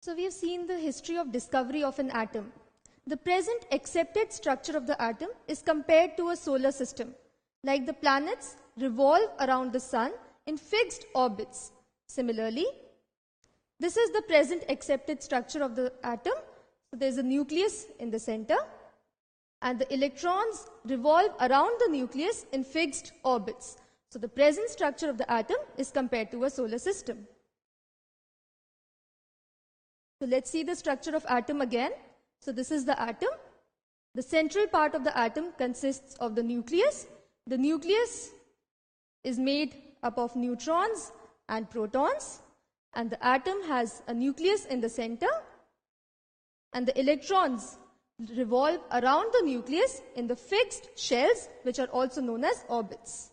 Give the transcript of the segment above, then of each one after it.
So we have seen the history of discovery of an atom. The present accepted structure of the atom is compared to a solar system. Like the planets revolve around the sun in fixed orbits. Similarly, this is the present accepted structure of the atom. So there is a nucleus in the center, and the electrons revolve around the nucleus in fixed orbits. So the present structure of the atom is compared to a solar system. So let's see the structure of atom again. So this is the atom. The central part of the atom consists of the nucleus. The nucleus is made up of neutrons and protons, and the atom has a nucleus in the center, and the electrons revolve around the nucleus in the fixed shells, which are also known as orbits.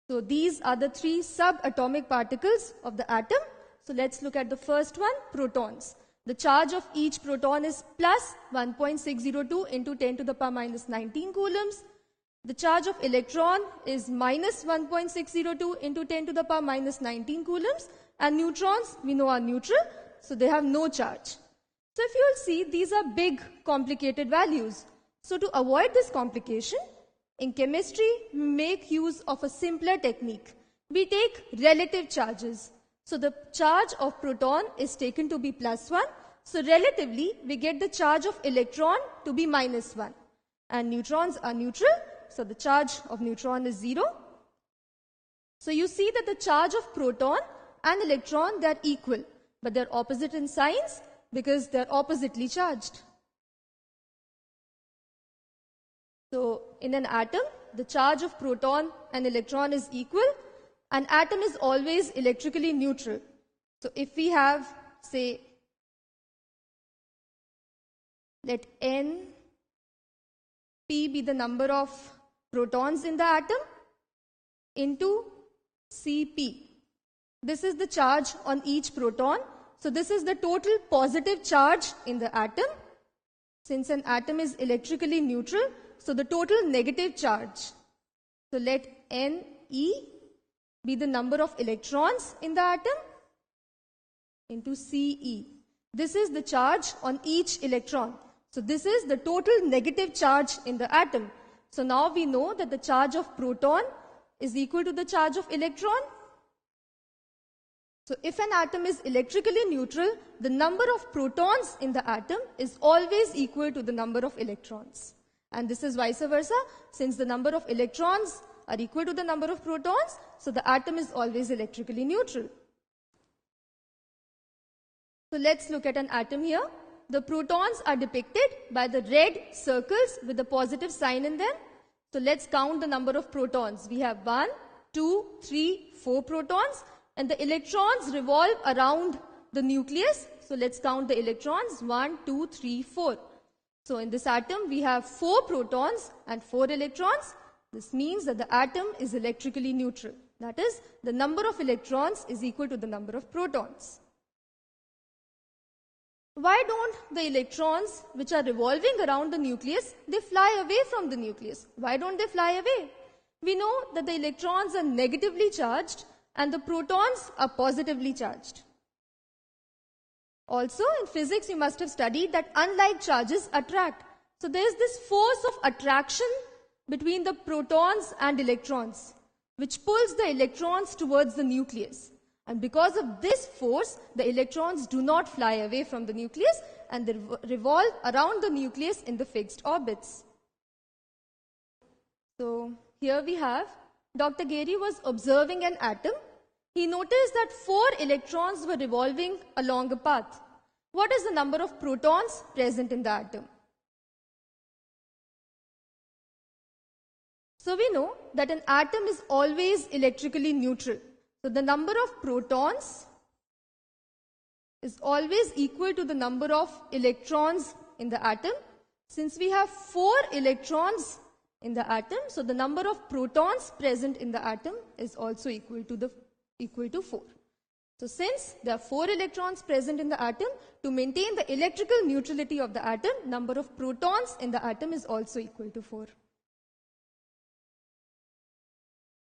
So these are the three subatomic particles of the atom. So let's look at the first one, protons. The charge of each proton is plus 1.602 into 10 to the power minus 19 coulombs. The charge of electron is minus 1.602 into 10 to the power minus 19 coulombs. And neutrons, we know, are neutral, so they have no charge. So if you will see, these are big, complicated values. So to avoid this complication, in chemistry, we make use of a simpler technique. We take relative charges. So the charge of proton is taken to be plus 1. So relatively, we get the charge of electron to be minus 1. And neutrons are neutral, so the charge of neutron is 0. So you see that the charge of proton and electron, they are equal, but they are opposite in signs because they are oppositely charged. So in an atom, the charge of proton and electron is equal. An atom is always electrically neutral. So if we have, say, let N P be the number of protons in the atom into Cp. This is the charge on each proton. So this is the total positive charge in the atom. Since an atom is electrically neutral, so the total negative charge. So let Ne be the number of electrons in the atom into Ce. This is the charge on each electron. So this is the total negative charge in the atom. So now we know that the charge of proton is equal to the charge of electron. So if an atom is electrically neutral, the number of protons in the atom is always equal to the number of electrons. And this is vice versa. Since the number of electrons are equal to the number of protons, so the atom is always electrically neutral. So let's look at an atom here. The protons are depicted by the red circles with a positive sign in them. So let's count the number of protons. We have 1, 2, 3, 4 protons, and the electrons revolve around the nucleus. So let's count the electrons. 1, 2, 3, 4. So in this atom, we have 4 protons and 4 electrons. This means that the atom is electrically neutral. That is, the number of electrons is equal to the number of protons. Why don't the electrons which are revolving around the nucleus, they fly away from the nucleus? Why don't they fly away? We know that the electrons are negatively charged and the protons are positively charged. Also, in physics, you must have studied that unlike charges attract. So there is this force of attraction between the protons and electrons, which pulls the electrons towards the nucleus. And because of this force, the electrons do not fly away from the nucleus and they revolve around the nucleus in the fixed orbits. So here we have, Dr. Gary was observing an atom. He noticed that 4 electrons were revolving along a path. What is the number of protons present in the atom? So we know that an atom is always electrically neutral. So the number of protons is always equal to the number of electrons in the atom. Since we have 4 electrons in the atom, so the number of protons present in the atom is also equal to 4. So since there are 4 electrons present in the atom, to maintain the electrical neutrality of the atom, number of protons in the atom is also equal to 4.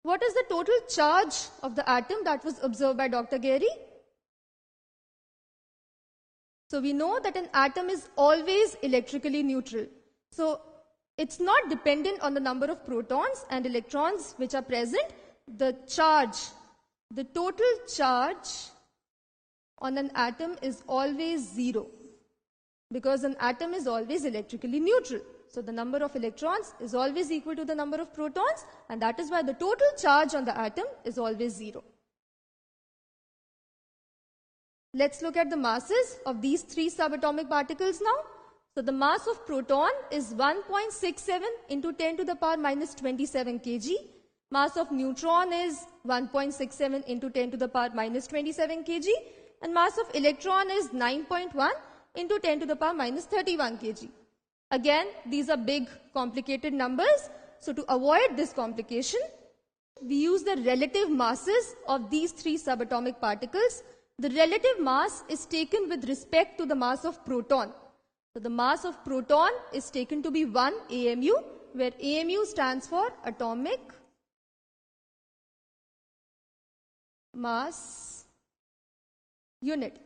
What is the total charge of the atom that was observed by Dr. Gary? So we know that an atom is always electrically neutral. So it's not dependent on the number of protons and electrons which are present. The charge, the total charge on an atom is always 0, because an atom is always electrically neutral. So the number of electrons is always equal to the number of protons, and that is why the total charge on the atom is always 0. Let's look at the masses of these 3 subatomic particles now. So the mass of proton is 1.67 into 10 to the power minus 27 kg. Mass of neutron is 1.67 into 10 to the power minus 27 kg. And mass of electron is 9.1 into 10 to the power minus 31 kg. Again, these are big, complicated numbers. So to avoid this complication, we use the relative masses of these 3 subatomic particles. The relative mass is taken with respect to the mass of proton. So the mass of proton is taken to be 1 AMU, where AMU stands for atomic mass unit.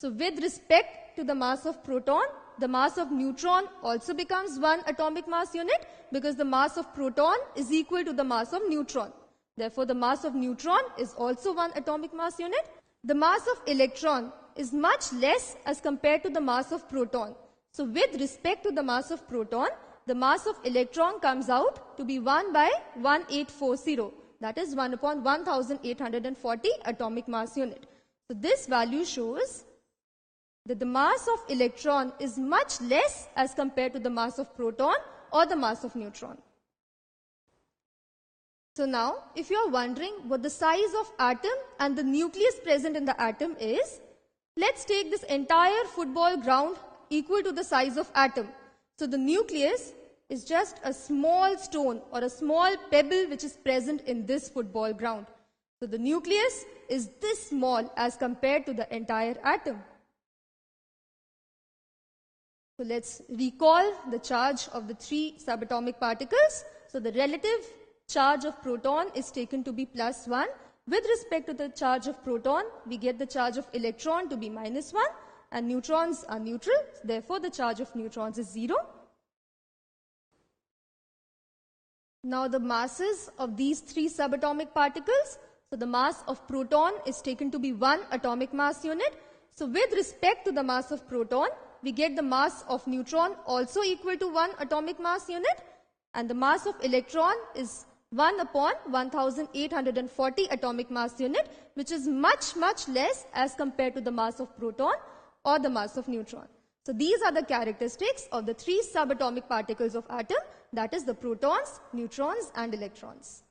So with respect to the mass of proton, the mass of neutron also becomes 1 atomic mass unit, because the mass of proton is equal to the mass of neutron. Therefore, the mass of neutron is also 1 atomic mass unit. The mass of electron is much less as compared to the mass of proton. So with respect to the mass of proton, the mass of electron comes out to be 1 by 1840. That is 1 upon 1840 atomic mass unit. So this value shows that the mass of electron is much less as compared to the mass of proton or the mass of neutron. So now, if you are wondering what the size of atom and the nucleus present in the atom is, let's take this entire football ground equal to the size of atom. So the nucleus is just a small stone or a small pebble which is present in this football ground. So the nucleus is this small as compared to the entire atom. So let's recall the charge of the 3 subatomic particles. So the relative charge of proton is taken to be plus 1. With respect to the charge of proton, we get the charge of electron to be minus 1, and neutrons are neutral. Therefore, the charge of neutrons is 0. Now the masses of these 3 subatomic particles. So the mass of proton is taken to be 1 atomic mass unit. So with respect to the mass of proton, we get the mass of neutron also equal to 1 atomic mass unit, and the mass of electron is 1 upon 1840 atomic mass unit, which is much less as compared to the mass of proton or the mass of neutron. So these are the characteristics of the 3 subatomic particles of atom, that is the protons, neutrons and electrons.